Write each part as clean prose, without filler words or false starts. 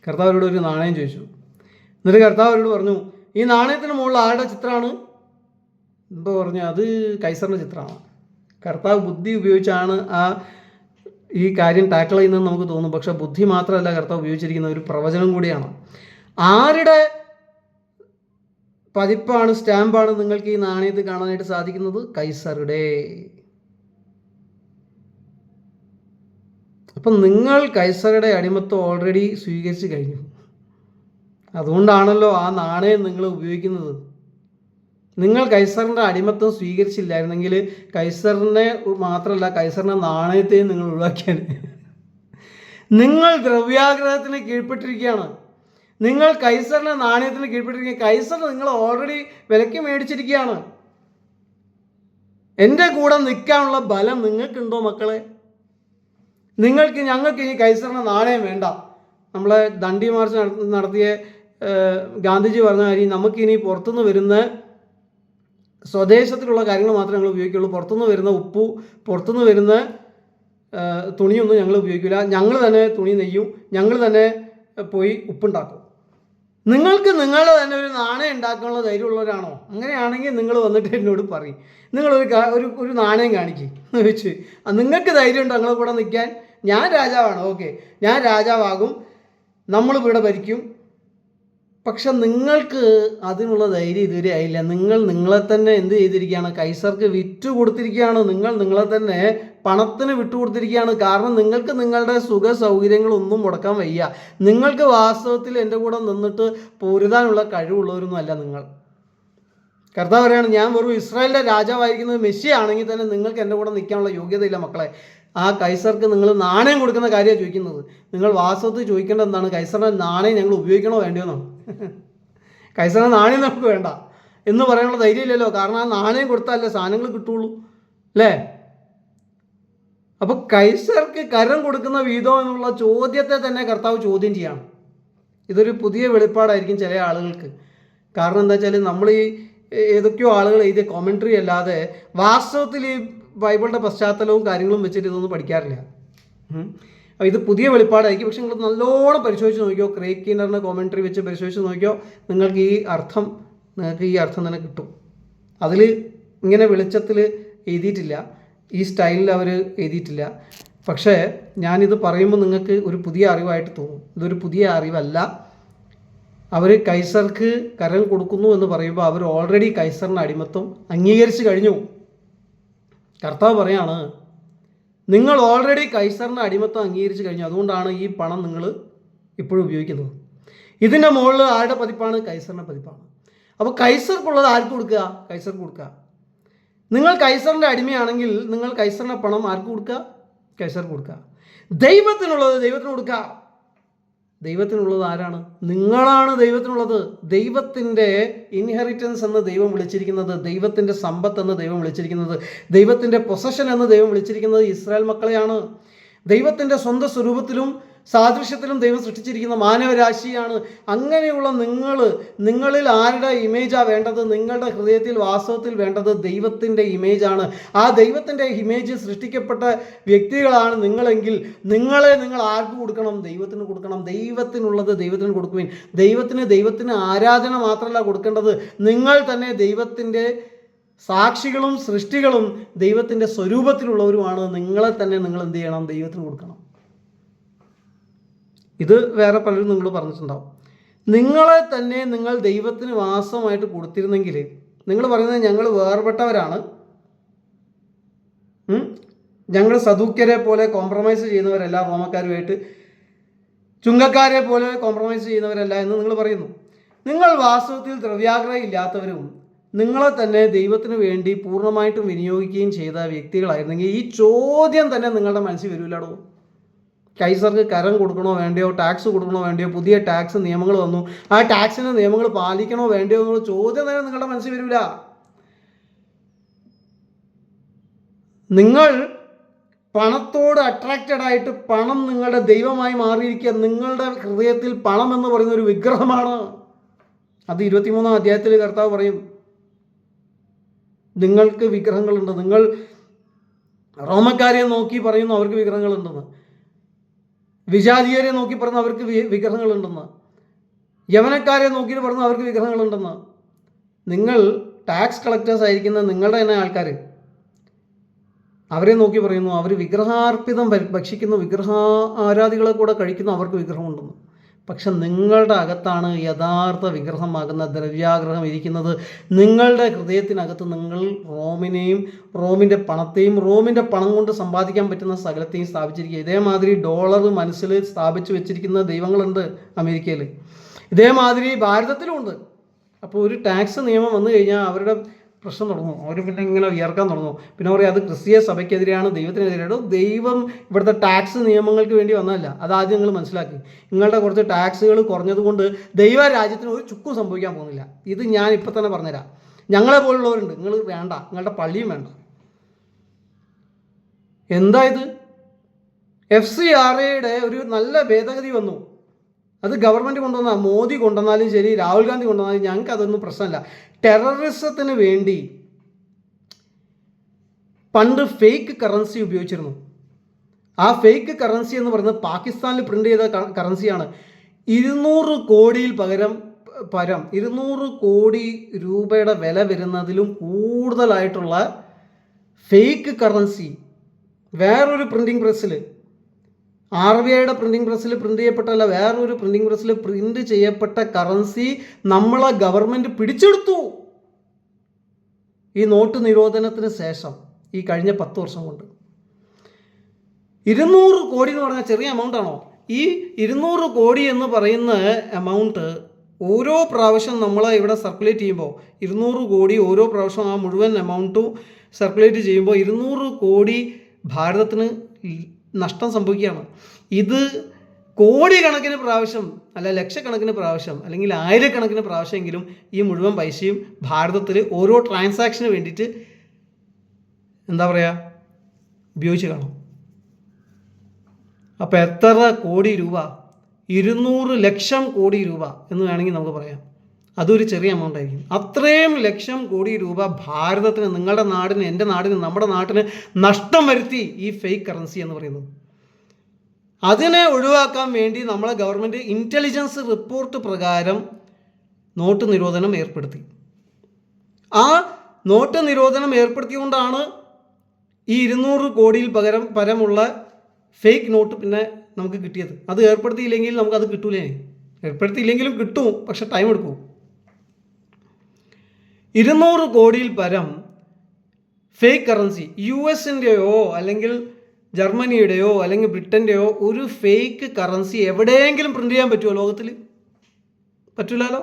കർത്താവരോട് ഒരു നാണയം ചോദിച്ചു. എന്നിട്ട് കർത്താവ് അവരോട് പറഞ്ഞു, ഈ നാണയത്തിന് മുകളിൽ ആരുടെ ചിത്രമാണ്? എന്തോ പറഞ്ഞു, അത് കൈസറിൻ്റെ ചിത്രമാണ്. കർത്താവ് ബുദ്ധി ഉപയോഗിച്ചാണ് ഈ കാര്യം ടാക്കിൾ ചെയ്യുന്നതെന്ന് നമുക്ക് തോന്നും. പക്ഷെ ബുദ്ധി മാത്രമല്ല കർത്താവ് ഉപയോഗിച്ചിരിക്കുന്ന ഒരു പ്രവചനം കൂടിയാണ്. ആരുടെ പതിപ്പാണ്, സ്റ്റാമ്പാണ് നിങ്ങൾക്ക് ഈ നാണയത്തിൽ കാണാനായിട്ട് സാധിക്കുന്നത്? കൈസറുടെ. അപ്പം നിങ്ങൾ കൈസറുടെ അടിമത്വം ഓൾറെഡി സ്വീകരിച്ചു കഴിഞ്ഞു. അതുകൊണ്ടാണല്ലോ ആ നാണയം നിങ്ങൾ ഉപയോഗിക്കുന്നത്. നിങ്ങൾ കൈസറിൻ്റെ അടിമത്വം സ്വീകരിച്ചില്ലായിരുന്നെങ്കിൽ കൈസറിനെ മാത്രമല്ല, കൈസറിൻ്റെ നാണയത്തെയും നിങ്ങൾ ഒഴിവാക്കിയാൽ. നിങ്ങൾ ദ്രവ്യാഗ്രഹത്തിന് കീഴ്പ്പെട്ടിരിക്കുകയാണ്. നിങ്ങൾ കൈസറിൻ്റെ നാണയത്തിന് കീഴ്പ്പെട്ടിരിക്കുക. കൈസർ നിങ്ങൾ ഓൾറെഡി വിലയ്ക്ക് മേടിച്ചിരിക്കുകയാണ്. എൻ്റെ കൂടെ നിൽക്കാനുള്ള ബലം നിങ്ങൾക്കുണ്ടോ മക്കളെ? ഞങ്ങൾക്ക് ഇനി കൈസറിൻ്റെ നാണയം വേണ്ട. നമ്മളെ ദണ്ഡി മാർച്ച് നടത്തിയ ഗാന്ധിജി പറഞ്ഞ കാര്യം, നമുക്കിനി പുറത്തുനിന്ന് വരുന്ന സ്വദേശത്തിലുള്ള കാര്യങ്ങൾ മാത്രമേ ഞങ്ങൾ ഉപയോഗിക്കുള്ളൂ. പുറത്തുനിന്ന് വരുന്ന ഉപ്പു, പുറത്തുനിന്ന് വരുന്ന തുണിയൊന്നും ഞങ്ങൾ ഉപയോഗിക്കില്ല. ഞങ്ങൾ തന്നെ തുണി നെയ്യും, ഞങ്ങൾ തന്നെ പോയി ഉപ്പുണ്ടാക്കും. നിങ്ങൾക്ക് നിങ്ങളുടെ തന്നെ ഒരു നാണയം ഉണ്ടാക്കാനുള്ള ധൈര്യമുള്ളവരാണോ? അങ്ങനെയാണെങ്കിൽ നിങ്ങൾ വന്നിട്ട് എന്നോട് പറയും, നിങ്ങളൊരു നാണയം കാണിക്കും എന്ന് വെച്ച്. നിങ്ങൾക്ക് ധൈര്യമുണ്ടോ ഞങ്ങളെ കൂടെ നിൽക്കാൻ? ഞാൻ രാജാവാണ്, ഓക്കെ, ഞാൻ രാജാവാകും, നമ്മൾ ഇവിടെ ഭരിക്കും. പക്ഷെ നിങ്ങൾക്ക് അതിനുള്ള ധൈര്യം ഇതുവരെ ആയില്ല. നിങ്ങളെ തന്നെ എന്ത് ചെയ്തിരിക്കുകയാണ്? കൈസർക്ക് വിറ്റു കൊടുത്തിരിക്കുകയാണ്. നിങ്ങളെ തന്നെ പണത്തിന് വിട്ടുകൊടുത്തിരിക്കുകയാണ്. കാരണം നിങ്ങൾക്ക് നിങ്ങളുടെ സുഖ സൗകര്യങ്ങളൊന്നും മുടക്കാൻ വയ്യ. നിങ്ങൾക്ക് വാസ്തവത്തിൽ എൻ്റെ കൂടെ നിന്നിട്ട് പൊരുതാനുള്ള കഴിവുള്ളവരൊന്നും അല്ല നിങ്ങൾ. കർത്താവ് പറയാണ്, ഞാൻ വെറും ഇസ്രായേലിൻ്റെ രാജാവായിരിക്കുന്നത് മെസ്സി ആണെങ്കിൽ തന്നെ നിങ്ങൾക്ക് എൻ്റെ കൂടെ നിൽക്കാനുള്ള യോഗ്യതയില്ല മക്കളെ. ആ കൈസർക്ക് നിങ്ങൾ നാണയം കൊടുക്കുന്ന കാര്യമാണ് ചോദിക്കുന്നത്. നിങ്ങൾ വാസ്തവത്തിൽ ചോദിക്കേണ്ടത് എന്താണ്? കൈസറിൻ്റെ നാണയം ഞങ്ങൾ ഉപയോഗിക്കണോ വേണ്ടയോ എന്നാണ്. കൈസറിൻ്റെ നാണയം നമുക്ക് വേണ്ട എന്ന് പറയാനുള്ള ധൈര്യമില്ലല്ലോ. കാരണം ആ നാണയം കൊടുത്താലേ സാധനങ്ങൾ കിട്ടുള്ളൂ അല്ലേ? അപ്പോൾ കൈസർക്ക് കരം കൊടുക്കുന്ന വീതം എന്നുള്ള ചോദ്യത്തെ തന്നെ കർത്താവ് ചോദ്യം ചെയ്യാണ്. ഇതൊരു പുതിയ വെളിപ്പാടായിരിക്കും ചില ആളുകൾക്ക്. കാരണം എന്താ വെച്ചാൽ നമ്മൾ ഈ ഏതൊക്കെയോ ആളുകൾ എഴുതിയ കോമൻട്രി അല്ലാതെ വാസ്തവത്തിൽ ഈ ബൈബിളിൻ്റെ പശ്ചാത്തലവും കാര്യങ്ങളും വെച്ചിട്ട് ഇതൊന്നും പഠിക്കാറില്ല. ഇത് പുതിയ വെളിപ്പാടായിരിക്കും. പക്ഷെ നിങ്ങൾ നല്ലോണം പരിശോധിച്ച് നോക്കിയോ, ക്രേഗ് കിന്നറിൻ്റെ കോമൻട്രി വെച്ച് പരിശോധിച്ച് നോക്കിയോ, നിങ്ങൾക്ക് ഈ അർത്ഥം തന്നെ കിട്ടും. അതിൽ ഇങ്ങനെ വെളിച്ചത്തിൽ എഴുതിയിട്ടില്ല, ഈ സ്റ്റൈലിൽ അവർ എഴുതിയിട്ടില്ല. പക്ഷേ ഞാനിത് പറയുമ്പോൾ നിങ്ങൾക്ക് ഒരു പുതിയ അറിവായിട്ട് തോന്നും. ഇതൊരു പുതിയ അറിവല്ല. അവർ കൈസർക്ക് കരം കൊടുക്കുന്നു എന്ന് പറയുമ്പോൾ അവർ ഓൾറെഡി കൈസറിൻ്റെ അടിമത്വം അംഗീകരിച്ച് കഴിഞ്ഞു. കർത്താവ് പറയാണ്, നിങ്ങൾ ഓൾറെഡി കൈസറിൻ്റെ അടിമത്വം അംഗീകരിച്ച് കഴിഞ്ഞു. അതുകൊണ്ടാണ് ഈ പണം നിങ്ങൾ ഇപ്പോഴും ഉപയോഗിക്കുന്നത്. ഇതിൻ്റെ മുകളിൽ ആരുടെ പതിപ്പാണ്? കൈസറിൻ്റെ പതിപ്പാണ്. അപ്പോൾ കൈസർക്കുള്ളത് ആർക്ക് കൊടുക്കുക? കൈസർക്ക് കൊടുക്കുക. നിങ്ങൾ കൈസറിൻ്റെ അടിമയാണെങ്കിൽ നിങ്ങൾ കൈസറിൻ്റെ പണം ആർക്ക് കൊടുക്കുക? കൈസർക്ക് കൊടുക്കുക. ദൈവത്തിനുള്ളത് ദൈവത്തിന് കൊടുക്കുക. ദൈവത്തിനുള്ളത് ആരാണ്? നിങ്ങളാണ് ദൈവത്തിനുള്ളത്. ദൈവത്തിൻ്റെ ഇൻഹെറിറ്റൻസ് എന്ന് ദൈവം വിളിച്ചിരിക്കുന്നത്, ദൈവത്തിൻ്റെ സമ്പത്ത് എന്ന് ദൈവം വിളിച്ചിരിക്കുന്നത്, ദൈവത്തിൻ്റെ പൊസഷൻ എന്ന് ദൈവം വിളിച്ചിരിക്കുന്നത് ഇസ്രായേൽ മക്കളെയാണ്. ദൈവത്തിൻ്റെ സ്വന്തം സ്വരൂപത്തിലും സാദൃശ്യത്തിലും ദൈവം സൃഷ്ടിച്ചിരിക്കുന്ന മാനവരാശിയാണ്. അങ്ങനെയുള്ള നിങ്ങളിൽ ആരുടെ ഇമേജാണ് വേണ്ടത്? നിങ്ങളുടെ ഹൃദയത്തിൽ വാസ്തവത്തിൽ വേണ്ടത് ദൈവത്തിൻ്റെ ഇമേജാണ്. ആ ദൈവത്തിൻ്റെ ഇമേജ് സൃഷ്ടിക്കപ്പെട്ട വ്യക്തികളാണ് നിങ്ങളെങ്കിൽ നിങ്ങൾ ആർക്ക് കൊടുക്കണം? ദൈവത്തിന് കൊടുക്കണം. ദൈവത്തിനുള്ളത് ദൈവത്തിന് കൊടുക്കുവിൻ. ദൈവത്തിന് ആരാധന മാത്രമല്ല കൊടുക്കേണ്ടത്, നിങ്ങൾ തന്നെ ദൈവത്തിൻ്റെ സാക്ഷികളും സൃഷ്ടികളും ദൈവത്തിൻ്റെ സ്വരൂപത്തിലുള്ളവരുമാണ്. നിങ്ങളെ തന്നെ നിങ്ങൾ എന്ത് ചെയ്യണം? ദൈവത്തിന് കൊടുക്കണം. ഇത് വേറെ പലരും നിങ്ങൾ പറഞ്ഞിട്ടുണ്ടാവും. നിങ്ങളെ തന്നെ നിങ്ങൾ ദൈവത്തിന് വാസമായിട്ട് കൊടുത്തിരുന്നെങ്കിൽ, നിങ്ങൾ പറയുന്നത് ഞങ്ങൾ വേർപെട്ടവരാണ്, ഞങ്ങൾ സദൂക്യരെ പോലെ കോംപ്രമൈസ് ചെയ്യുന്നവരല്ല, റോമക്കാരുമായിട്ട് ചുങ്കക്കാരെ പോലെ കോംപ്രമൈസ് ചെയ്യുന്നവരല്ല എന്ന് നിങ്ങൾ പറയുന്നു. നിങ്ങൾ വാസ്തവത്തിൽ ദ്രവ്യാഗ്രഹം ഇല്ലാത്തവരും നിങ്ങളെ തന്നെ ദൈവത്തിന് വേണ്ടി പൂർണ്ണമായിട്ടും വിനിയോഗിക്കുകയും ചെയ്ത വ്യക്തികളായിരുന്നെങ്കിൽ ഈ ചോദ്യം തന്നെ നിങ്ങളുടെ മനസ്സിൽ വരില്ലാടോ. കൈസർക്ക് കരം കൊടുക്കണോ വേണ്ടയോ, ടാക്സ് കൊടുക്കണോ വേണ്ടയോ, പുതിയ ടാക്സ് നിയമങ്ങൾ വന്നു, ആ ടാക്സിൻ്റെ നിയമങ്ങൾ പാലിക്കണോ വേണ്ടയോ എന്നുള്ള ചോദ്യം തന്നെ നിങ്ങളുടെ മനസ്സിൽ വരില്ല. നിങ്ങൾ പണത്തോട് അട്രാക്റ്റഡ് ആയിട്ട് പണം നിങ്ങളുടെ ദൈവമായി മാറിയിരിക്കുക. നിങ്ങളുടെ ഹൃദയത്തിൽ പണം എന്ന് പറയുന്ന ഒരു വിഗ്രഹമാണ്. അത് 23-ാം അധ്യായത്തിൽ കർത്താവ് പറയും, നിങ്ങൾക്ക് വിഗ്രഹങ്ങളുണ്ട്. നിങ്ങൾ റോമക്കാരെ നോക്കി പറയുന്നു അവർക്ക് വിഗ്രഹങ്ങളുണ്ടെന്ന്. വിജാതീയരെ നോക്കി പറഞ്ഞ അവർക്ക് വിഗ്രഹങ്ങളുണ്ടെന്ന്, യവനക്കാരെ നോക്കിയിട്ട് പറഞ്ഞ അവർക്ക് വിഗ്രഹങ്ങളുണ്ടെന്ന്. നിങ്ങൾ ടാക്സ് കളക്ടേഴ്സ് ആയിരിക്കുന്ന നിങ്ങളുടെ തന്നെ ആൾക്കാർ അവരെ നോക്കി പറയുന്നു അവർ വിഗ്രഹാർപ്പിതം ഭക്ഷിക്കുന്നു, ആരാധികളെ കൂടെ കഴിക്കുന്നു, അവർക്ക് വിഗ്രഹമുണ്ടെന്ന്. പക്ഷെ നിങ്ങളുടെ അകത്താണ് യഥാർത്ഥ വിഗ്രഹമാകുന്ന ദ്രവ്യാഗ്രഹം ഇരിക്കുന്നത്. നിങ്ങളുടെ ഹൃദയത്തിനകത്ത് നിങ്ങൾ റോമിൻ്റെ പണത്തെയും റോമിൻ്റെ പണം കൊണ്ട് സമ്പാദിക്കാൻ പറ്റുന്ന സകലത്തെയും സ്ഥാപിച്ചിരിക്കുക. ഇതേമാതിരി ഡോളർ മനസ്സിൽ സ്ഥാപിച്ചു വെച്ചിരിക്കുന്ന ദൈവങ്ങളുണ്ട് അമേരിക്കയിൽ, ഇതേമാതിരി ഭാരതത്തിലുമുണ്ട്. അപ്പോൾ ഒരു ടാക്സ് നിയമം വന്നു കഴിഞ്ഞാൽ അവരുടെ പ്രശ്നം തുടങ്ങും. അവർ പിന്നെ ഇങ്ങനെ ഉയർക്കാൻ തുടങ്ങും. പിന്നെ പറയും അത് ക്രിസ്തീയ സഭയ്ക്കെതിരെയാണ്, ദൈവത്തിനെതിരെയാണ്. ദൈവം ഇവിടുത്തെ ടാക്സ് നിയമങ്ങൾക്ക് വേണ്ടി വന്നതല്ല. അതാദ്യം നിങ്ങൾ മനസ്സിലാക്കി. നിങ്ങളുടെ കുറച്ച് ടാക്സുകൾ കുറഞ്ഞതുകൊണ്ട് ദൈവരാജ്യത്തിന് ഒരു ചുക്കും സംഭവിക്കാൻ പോകുന്നില്ല. ഇത് ഞാൻ ഇപ്പം തന്നെ പറഞ്ഞുതരാം. ഞങ്ങളെ പോലുള്ളവരുണ്ട്, നിങ്ങൾ വേണ്ട, നിങ്ങളുടെ പള്ളിയും വേണ്ട. എന്താ ഇത്? FCRAയുടെ ഒരു നല്ല ഭേദഗതി വന്നു. അത് ഗവൺമെൻറ് കൊണ്ടുവന്നാൽ, മോദി കൊണ്ടുവന്നാലും ശരി, രാഹുൽ ഗാന്ധി കൊണ്ടുവന്നാലും ഞങ്ങൾക്ക് അതൊന്നും പ്രശ്നമല്ല. ടെററിസത്തിന് വേണ്ടി പണ്ട് ഫേക്ക് കറൻസി ഉപയോഗിച്ചിരുന്നു. ആ ഫേക്ക് കറൻസി എന്ന് പറയുന്നത് പാകിസ്ഥാനിൽ പ്രിൻ്റ് ചെയ്ത കറൻസിയാണ്. 200 കോടിയിൽ പരം 200 കോടി രൂപയുടെ വില വരുന്നതിലും കൂടുതലായിട്ടുള്ള ഫേക്ക് കറൻസി വേറൊരു പ്രിൻറ്റിംഗ് പ്രസ്സിൽ, RBIയുടെ പ്രിൻറ്റിംഗ് പ്രസ്സിൽ പ്രിൻ്റ് ചെയ്യപ്പെട്ടല്ല, വേറൊരു പ്രിൻറ്റിംഗ് പ്രസ്സിൽ പ്രിൻ്റ് ചെയ്യപ്പെട്ട കറൻസി നമ്മളെ ഗവൺമെൻറ് പിടിച്ചെടുത്തു. ഈ നോട്ട് നിരോധനത്തിന് ശേഷം ഈ കഴിഞ്ഞ 10 വർഷം കൊണ്ട് 200 കോടി എന്ന് പറഞ്ഞാൽ ചെറിയ എമൗണ്ട് ആണോ? ഈ 200 കോടി എന്ന് പറയുന്ന എമൗണ്ട് ഓരോ പ്രാവശ്യം നമ്മൾ ഇവിടെ സർക്കുലേറ്റ് ചെയ്യുമ്പോൾ 200 കോടി ഓരോ പ്രാവശ്യം ആ മുഴുവൻ എമൗണ്ടും സർക്കുലേറ്റ് ചെയ്യുമ്പോൾ 200 കോടി ഭാരതത്തിന് നഷ്ടം സംഭവിക്കുകയാണ്. ഇത് കോടിക്കണക്കിന് പ്രാവശ്യം, അല്ല ലക്ഷക്കണക്കിന് പ്രാവശ്യം, അല്ലെങ്കിൽ ആയിരക്കണക്കിന് പ്രാവശ്യമെങ്കിലും ഈ മുഴുവൻ പൈസയും ഭാരതത്തിൽ ഓരോ ട്രാൻസാക്ഷന് വേണ്ടിയിട്ട് എന്താ പറയുക ഉപയോഗിച്ച് കാണും. അപ്പോൾ എത്ര കോടി രൂപ? 200 ലക്ഷം കോടി രൂപ എന്ന് വേണമെങ്കിൽ നമുക്ക് പറയാം. അതൊരു ചെറിയ എമൗണ്ട് ആയിരിക്കും. അത്രയും ലക്ഷം കോടി രൂപ ഭാരതത്തിന്, നിങ്ങളുടെ നാടിന്, എൻ്റെ നാടിന്, നമ്മുടെ നാട്ടിന് നഷ്ടം വരുത്തി ഈ ഫേക്ക് കറൻസി എന്ന് പറയുന്നത്. അതിനെ ഒഴിവാക്കാൻ വേണ്ടി നമ്മളെ ഗവൺമെൻറ് ഇൻ്റലിജൻസ് റിപ്പോർട്ട് പ്രകാരം നോട്ട് നിരോധനം ഏർപ്പെടുത്തി. ആ നോട്ട് നിരോധനം ഏർപ്പെടുത്തിയുകൊണ്ടാണ് ഈ 200 കോടിയിൽ പരമുള്ള ഫേക്ക് നോട്ട് പിന്നെ നമുക്ക് കിട്ടിയത്. അത് ഏർപ്പെടുത്തിയില്ലെങ്കിൽ നമുക്കത് കിട്ടൂലേ? ഏർപ്പെടുത്തിയില്ലെങ്കിലും കിട്ടും, പക്ഷെ ടൈം എടുക്കും. 200 കോടിയിൽ പരം ഫേക്ക് കറൻസി US-ൻ്റെയോ അല്ലെങ്കിൽ ജർമ്മനിയുടെയോ അല്ലെങ്കിൽ ബ്രിട്ടൻ്റെയോ ഒരു ഫേക്ക് കറൻസി എവിടെയെങ്കിലും പ്രിൻ്റ് ചെയ്യാൻ പറ്റുമോ ലോകത്തിൽ? പറ്റില്ലല്ലോ.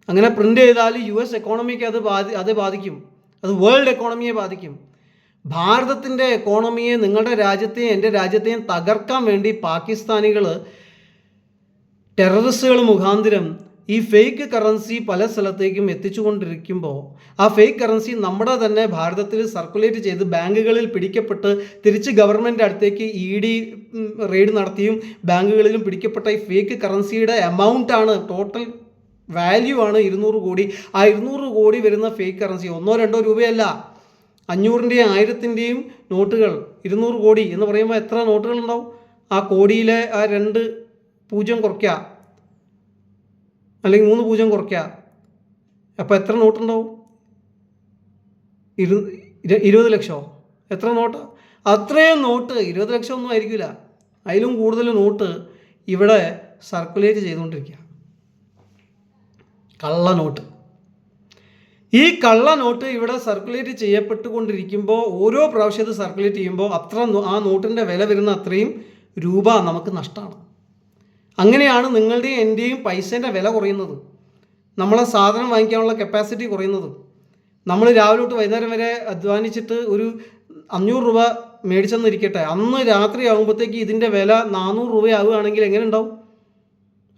അങ്ങനെ പ്രിൻ്റ് ചെയ്താൽ US എക്കോണമിക്ക് അത് ബാധിക്കും. അത് വേൾഡ് എക്കോണമിയെ ബാധിക്കും. ഭാരതത്തിൻ്റെ എക്കോണമിയെ, നിങ്ങളുടെ രാജ്യത്തെയും എൻ്റെ രാജ്യത്തെയും തകർക്കാൻ വേണ്ടി പാകിസ്ഥാനികൾ, ടെററിസ്റ്റുകൾ മുഖാന്തരം ഈ ഫേക്ക് കറൻസി പല സ്ഥലത്തേക്കും എത്തിച്ചുകൊണ്ടിരിക്കുമ്പോൾ ആ ഫേക്ക് കറൻസി നമ്മുടെ തന്നെ ഭാരതത്തിൽ സർക്കുലേറ്റ് ചെയ്ത് ബാങ്കുകളിൽ പിടിക്കപ്പെട്ട് തിരിച്ച് ഗവൺമെൻറ് അടുത്തേക്ക് ED റെയ്ഡ് നടത്തിയും ബാങ്കുകളിലും പിടിക്കപ്പെട്ട ഈ ഫേക്ക് കറൻസിയുടെ എമൗണ്ടാണ്, ടോട്ടൽ വാല്യൂ ആണ് 200 കോടി. ആ 200 കോടി വരുന്ന ഫേക്ക് കറൻസി 1-2 രൂപയല്ല, 500ൻ്റെയും 1000ൻ്റെയും നോട്ടുകൾ. 200 കോടി എന്ന് പറയുമ്പോൾ എത്ര നോട്ടുകളുണ്ടാവും? ആ കോടിയിലെ ആ 2 പൂജ്യം കുറയ്ക്കുക, അല്ലെങ്കിൽ 3 പൂജ്യം കുറയ്ക്കുക, അപ്പോൾ എത്ര നോട്ടുണ്ടാവും? 20 ലക്ഷമോ? എത്ര നോട്ട്? അത്രയും നോട്ട്, 20 ലക്ഷം ഒന്നും ആയിരിക്കില്ല, അതിലും കൂടുതൽ നോട്ട് ഇവിടെ സർക്കുലേറ്റ് ചെയ്തുകൊണ്ടിരിക്കുക. കള്ള നോട്ട്. ഈ കള്ള നോട്ട് ഇവിടെ സർക്കുലേറ്റ് ചെയ്യപ്പെട്ടുകൊണ്ടിരിക്കുമ്പോൾ ഓരോ പ്രാവശ്യം ഇത് സർക്കുലേറ്റ് ചെയ്യുമ്പോൾ ആ നോട്ടിൻ്റെ വില വരുന്ന അത്രയും രൂപ നമുക്ക് നഷ്ടമാണ്. അങ്ങനെയാണ് നിങ്ങളുടെയും എൻ്റെയും പൈസേൻ്റെ വില കുറയുന്നത്, നമ്മളെ സാധനം വാങ്ങിക്കാനുള്ള കപ്പാസിറ്റി കുറയുന്നത്. നമ്മൾ രാവിലെ തൊട്ട് വൈകുന്നേരം വരെ അധ്വാനിച്ചിട്ട് ഒരു 500 രൂപ മേടിച്ചെന്നിരിക്കട്ടെ, അന്ന് രാത്രി ആകുമ്പോഴത്തേക്ക് ഇതിൻ്റെ വില 400 രൂപയാവുകയാണെങ്കിൽ എങ്ങനെ ഉണ്ടാവും?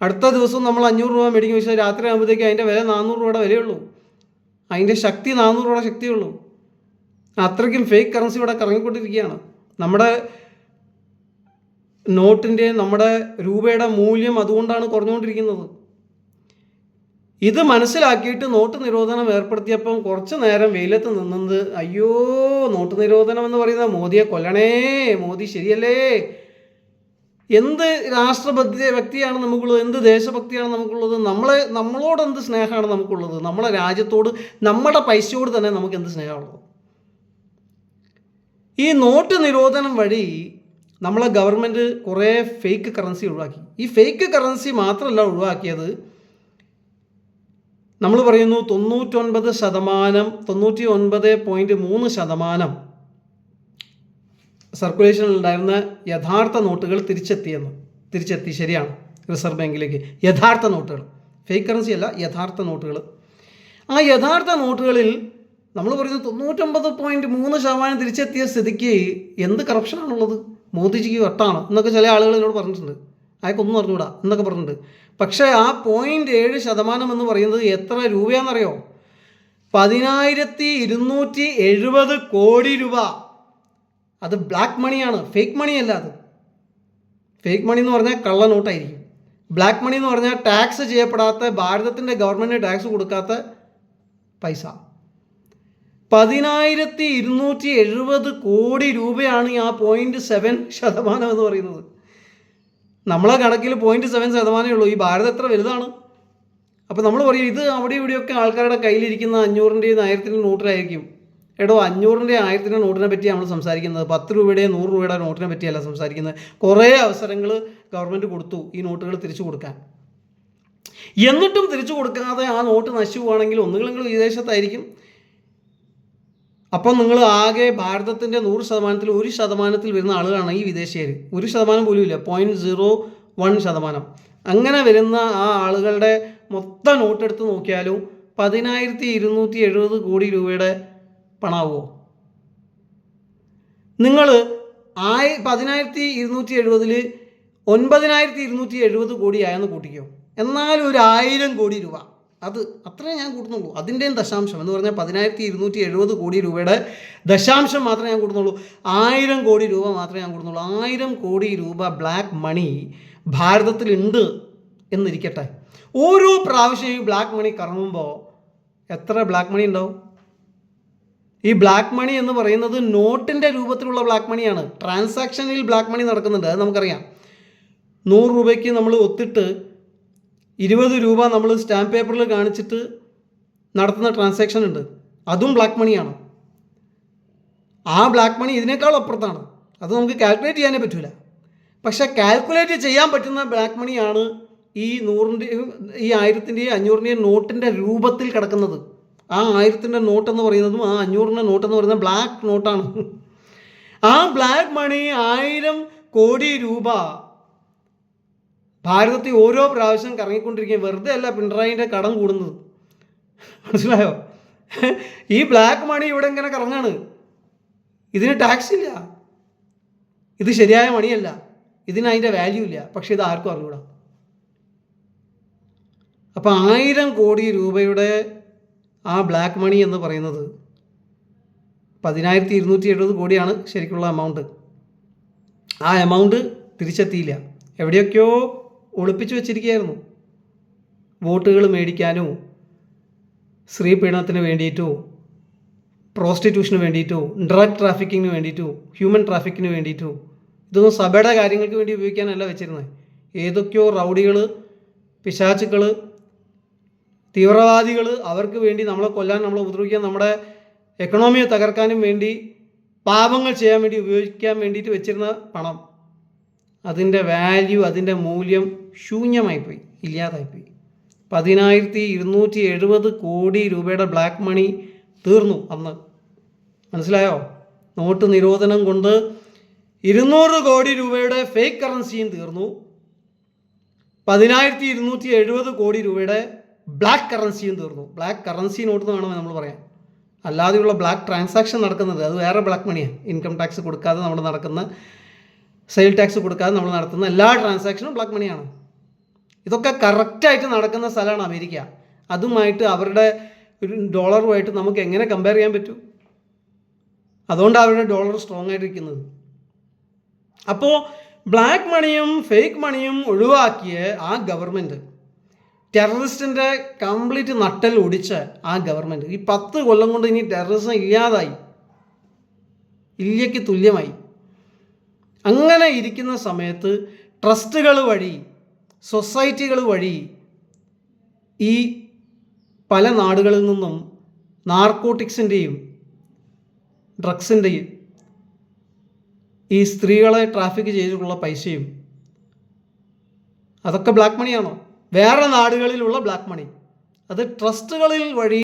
അടുത്ത ദിവസം നമ്മൾ 500 രൂപ മേടിക്കും, പക്ഷേ രാത്രി ആകുമ്പോഴത്തേക്ക് അതിൻ്റെ വില 400 രൂപയുടെ വിലയുള്ളൂ, അതിൻ്റെ ശക്തി 400 രൂപയുടെ ശക്തിയുള്ളൂ. അത്രയ്ക്കും ഫേക്ക് കറൻസി ഇവിടെ കറങ്ങിക്കൊണ്ടിരിക്കുകയാണ്. നമ്മുടെ നോട്ടിൻ്റെ, നമ്മുടെ രൂപയുടെ മൂല്യം അതുകൊണ്ടാണ് കുറഞ്ഞുകൊണ്ടിരിക്കുന്നത്. ഇത് മനസ്സിലാക്കിയിട്ട് നോട്ട് നിരോധനം ഏർപ്പെടുത്തിയപ്പം കുറച്ച് നേരം വെയിലത്ത് നിന്നത്, അയ്യോ നോട്ട് നിരോധനം എന്ന് പറയുന്നത് മോദിയെ കൊല്ലണേ, മോദി ശരിയല്ലേ, എന്ത് വ്യക്തിയാണ് നമുക്കുള്ളത്, എന്ത് ദേശഭക്തിയാണ് നമുക്കുള്ളത്, നമ്മളോട് എന്ത് സ്നേഹമാണ് നമുക്കുള്ളത്, നമ്മളെ രാജ്യത്തോട്, നമ്മുടെ പൈസയോട് തന്നെ നമുക്ക് എന്ത് സ്നേഹമുള്ളത്? ഈ നോട്ട് നിരോധനം വഴി നമ്മളെ ഗവൺമെൻറ് കുറേ ഫേക്ക് കറൻസി ഒഴിവാക്കി. ഈ ഫേക്ക് കറൻസി മാത്രമല്ല ഒഴിവാക്കിയത്, നമ്മൾ പറയുന്നു 99%, 99.3% സർക്കുലേഷനിൽ ഉണ്ടായിരുന്ന യഥാർത്ഥ നോട്ടുകൾ തിരിച്ചെത്തി. ശരിയാണ്, റിസർവ് ബാങ്കിലേക്ക് യഥാർത്ഥ നോട്ടുകൾ, ഫേക്ക് കറൻസി അല്ല, യഥാർത്ഥ നോട്ടുകൾ. ആ യഥാർത്ഥ നോട്ടുകളിൽ നമ്മൾ പറയുന്നത് 99.3% തിരിച്ചെത്തിയ സ്ഥിതിക്ക് എന്ത് കറപ്ഷനാണുള്ളത്? മോദിജിക്ക് വട്ടാണ് എന്നൊക്കെ ചില ആളുകൾ എന്നോട് പറഞ്ഞിട്ടുണ്ട്. അയാൾക്കൊന്നും അറിഞ്ഞൂടാ എന്നൊക്കെ പറഞ്ഞിട്ടുണ്ട്. പക്ഷേ ആ 0.7% എന്ന് പറയുന്നത് എത്ര രൂപയാണെന്നറിയോ? 10,270 കോടി രൂപ. അത് ബ്ലാക്ക് മണിയാണ്, ഫേക്ക് മണിയല്ല. അത് ഫേക്ക് മണി എന്ന് പറഞ്ഞാൽ കള്ള നോട്ടായിരിക്കും. ബ്ലാക്ക് മണി എന്ന് പറഞ്ഞാൽ ടാക്സ് ചെയ്യപ്പെടാത്ത, ഭാരതത്തിൻ്റെ ഗവൺമെൻറ് ടാക്സ് കൊടുക്കാത്ത പൈസ. 10,270 കോടി രൂപയാണ് ആ 0.7% എന്ന് പറയുന്നത്. നമ്മളെ കണക്കിൽ 0.7% ഉള്ളൂ. ഈ ഭാരതം എത്ര വലുതാണ്? അപ്പോൾ നമ്മൾ പറയും ഇത് അവിടെ ഇവിടെയൊക്കെ ആൾക്കാരുടെ കയ്യിലിരിക്കുന്ന 500-ൻ്റെയും 1000-ൻ്റെയും നോട്ടിലായിരിക്കും. എടോ, 500-ൻ്റെയും 1000-ൻ്റെ നോട്ടിനെ പറ്റി നമ്മൾ സംസാരിക്കുന്നത്, 10 രൂപയുടെയും 100 രൂപയുടെ നോട്ടിനെ പറ്റിയല്ല സംസാരിക്കുന്നത്. കുറേ അവസരങ്ങൾ ഗവൺമെൻറ് കൊടുത്തു ഈ നോട്ടുകൾ തിരിച്ചു കൊടുക്കാൻ. എന്നിട്ടും തിരിച്ചു കൊടുക്കാതെ ആ നോട്ട് നശിച്ചു പോവുകയാണെങ്കിൽ ഒന്നുകിൽ നിങ്ങൾ വിദേശത്തായിരിക്കും. അപ്പം നിങ്ങൾ ആകെ ഭാരതത്തിൻ്റെ 100%-ൽ 1% വരുന്ന ആളുകളാണ് ഈ വിദേശീയർ. 1% പോലും ഇല്ല, 0.01%. അങ്ങനെ വരുന്ന ആ ആളുകളുടെ മൊത്തം നോട്ടെടുത്ത് നോക്കിയാലും 10,270 കോടി രൂപയുടെ പണമാവുമോ? നിങ്ങൾ 10,270-ൽ 9,270 കോടി ആയെന്ന് കൂട്ടിക്കോ. എന്നാലും ഒരു 1000 കോടി രൂപ, അത് അത്രയും ഞാൻ കൂട്ടുന്നുള്ളൂ. അതിൻ്റെയും ദശാംശം എന്ന് പറഞ്ഞാൽ 10,270 കോടി രൂപയുടെ ദശാംശം മാത്രമേ ഞാൻ കൂട്ടുന്നുള്ളൂ. 1000 കോടി രൂപ മാത്രമേ ഞാൻ കൂട്ടുന്നുള്ളൂ. 1000 കോടി രൂപ ബ്ലാക്ക് മണി ഭാരതത്തിലുണ്ട് എന്നിരിക്കട്ടെ. ഓരോ പ്രാവശ്യം ഈ ബ്ലാക്ക് മണി കറങ്ങുമ്പോൾ എത്ര ബ്ലാക്ക് മണി ഉണ്ടാവും? ഈ ബ്ലാക്ക് മണി എന്ന് പറയുന്നത് നോട്ടിൻ്റെ രൂപത്തിലുള്ള ബ്ലാക്ക് മണിയാണ്. ട്രാൻസാക്ഷനിൽ ബ്ലാക്ക് മണി നടക്കുന്നുണ്ട്, അത് നമുക്കറിയാം. 100 രൂപയ്ക്ക് നമ്മൾ ഒത്തിട്ട് 20 രൂപ നമ്മൾ സ്റ്റാമ്പ് പേപ്പറിൽ കാണിച്ചിട്ട് നടത്തുന്ന ട്രാൻസാക്ഷൻ ഉണ്ട്, അതും ബ്ലാക്ക് മണിയാണ്. ആ ബ്ലാക്ക് മണി ഇതിനേക്കാൾ അപ്പുറത്താണ്. അത് നമുക്ക് കാൽക്കുലേറ്റ് ചെയ്യാനേ പറ്റില്ല. പക്ഷേ കാൽക്കുലേറ്റ് ചെയ്യാൻ പറ്റുന്ന ബ്ലാക്ക് മണിയാണ് ഈ 100-ൻ്റെയും ഈ 1000-ൻ്റെയും 500-ൻ്റെയും നോട്ടിൻ്റെ രൂപത്തിൽ കിടക്കുന്നത്. ആ 1000-ൻ്റെ നോട്ടെന്ന് പറയുന്നതും ആ 500-ൻ്റെ നോട്ടെന്ന് പറയുന്നത് ബ്ലാക്ക് നോട്ടാണ്. ആ ബ്ലാക്ക് മണി 1000 കോടി രൂപ ഭാരതത്തിൽ ഓരോ പ്രാവശ്യം കറങ്ങിക്കൊണ്ടിരിക്കുക. വെറുതെ അല്ല പിണറായിൻ്റെ കടം കൂടുന്നത്, മനസ്സിലായോ? ഈ ബ്ലാക്ക് മണി ഇവിടെ ഇങ്ങനെ കറങ്ങാണ്. ഇതിന് ടാക്സ് ഇല്ല, ഇത് ശരിയായ മണിയല്ല, ഇതിന് അതിൻ്റെ വാല്യൂ ഇല്ല. പക്ഷെ ഇത് ആർക്കും അറിഞ്ഞൂടാ. അപ്പോൾ 1000 കോടി രൂപയുടെ ആ ബ്ലാക്ക് മണി എന്ന് പറയുന്നത് 10,270 കോടിയാണ് ശരിക്കുള്ള എമൗണ്ട്. ആ എമൗണ്ട് തിരിച്ചെത്തിയില്ല, എവിടെയൊക്കെയോ ഒളിപ്പിച്ചു വെച്ചിരിക്കുകയായിരുന്നു. വോട്ടുകൾ മേടിക്കാനോ, സ്ത്രീ പീഡനത്തിന് വേണ്ടിയിട്ടോ, പ്രോസ്റ്റിറ്റ്യൂഷന് വേണ്ടിയിട്ടോ, ഡ്രഗ് ട്രാഫിക്കിങ്ങിന് വേണ്ടിയിട്ടോ, ഹ്യൂമൻ ട്രാഫിക്കിന് വേണ്ടിയിട്ടോ, ഇതൊന്നും സഭയുടെ കാര്യങ്ങൾക്ക് വേണ്ടി ഉപയോഗിക്കാനല്ല വെച്ചിരുന്നത്. ഏതൊക്കെയോ റൗഡികൾ, പിശാചുക്കൾ, തീവ്രവാദികൾ അവർക്ക് വേണ്ടി നമ്മളെ കൊല്ലാൻ, നമ്മളെ ഉപദ്രവിക്കാൻ, നമ്മുടെ എക്കണോമിയെ തകർക്കാനും വേണ്ടി, പാപങ്ങൾ ചെയ്യാൻ വേണ്ടി ഉപയോഗിക്കാൻ വേണ്ടിയിട്ട് വെച്ചിരുന്ന പണം, അതിൻ്റെ വാല്യൂ, അതിൻ്റെ മൂല്യം ശൂന്യമായിപ്പോയി, ഇല്ലാതായിപ്പോയി. 10,270 കോടി രൂപയുടെ ബ്ലാക്ക് മണി തീർന്നു അന്ന്. മനസ്സിലായോ? നോട്ട് നിരോധനം കൊണ്ട് 200 കോടി രൂപയുടെ ഫേക്ക് കറൻസിയും തീർന്നു. 10,270 കോടി രൂപയുടെ ബ്ലാക്ക് കറൻസിയും തീർന്നു. ബ്ലാക്ക് കറൻസി നോട്ട് എന്ന് വേണമെങ്കിൽ നമ്മൾ പറയാം. അല്ലാതെയുള്ള ബ്ലാക്ക് ട്രാൻസാക്ഷൻ നടക്കുന്നത് അത് വേറെ ബ്ലാക്ക് മണിയാണ്. ഇൻകം ടാക്സ് കൊടുക്കാതെ നമ്മൾ നടക്കുന്ന, സെയിൽ ടാക്സ് കൊടുക്കാതെ നമ്മൾ നടത്തുന്ന എല്ലാ ട്രാൻസാക്ഷനും ബ്ലാക്ക് മണിയാണ്. ഇതൊക്കെ കറക്റ്റായിട്ട് നടക്കുന്ന സ്ഥലമാണ് അമേരിക്ക. അതുമായിട്ട് അവരുടെ ഒരു ഡോളറുമായിട്ട് നമുക്ക് എങ്ങനെ കമ്പയർ ചെയ്യാൻ പറ്റും? അതുകൊണ്ടാണ് അവരുടെ ഡോളർ സ്ട്രോങ് ആയിട്ടിരിക്കുന്നത്. അപ്പോൾ ബ്ലാക്ക് മണിയും ഫേക്ക് മണിയും ഒഴിവാക്കിയ ആ ഗവൺമെൻറ്, ടെററിസ്റ്റിൻ്റെ കംപ്ലീറ്റ് നട്ടൽ ഒടിച്ച ആ ഗവൺമെൻറ് ഈ 10 കൊല്ലം കൊണ്ട് ഇനി ടെററിസം ഇല്ലാതായി, ഇല്ലയ്ക്ക് തുല്യമായി. അങ്ങനെ ഇരിക്കുന്ന സമയത്ത് ട്രസ്റ്റുകൾ വഴി, സൊസൈറ്റികൾ വഴി ഈ പല നാടുകളിൽ നിന്നും നാർക്കോട്ടിക്സിൻ്റെയും ഡ്രഗ്സിൻ്റെയും ഈ സ്ത്രീകളെ ട്രാഫിക് ചെയ്തിട്ടുള്ള പൈസയും അതൊക്കെ ബ്ലാക്ക് മണിയാണോ? വേറെ നാടുകളിലുള്ള ബ്ലാക്ക് മണി, അത് ട്രസ്റ്റുകളിൽ വഴി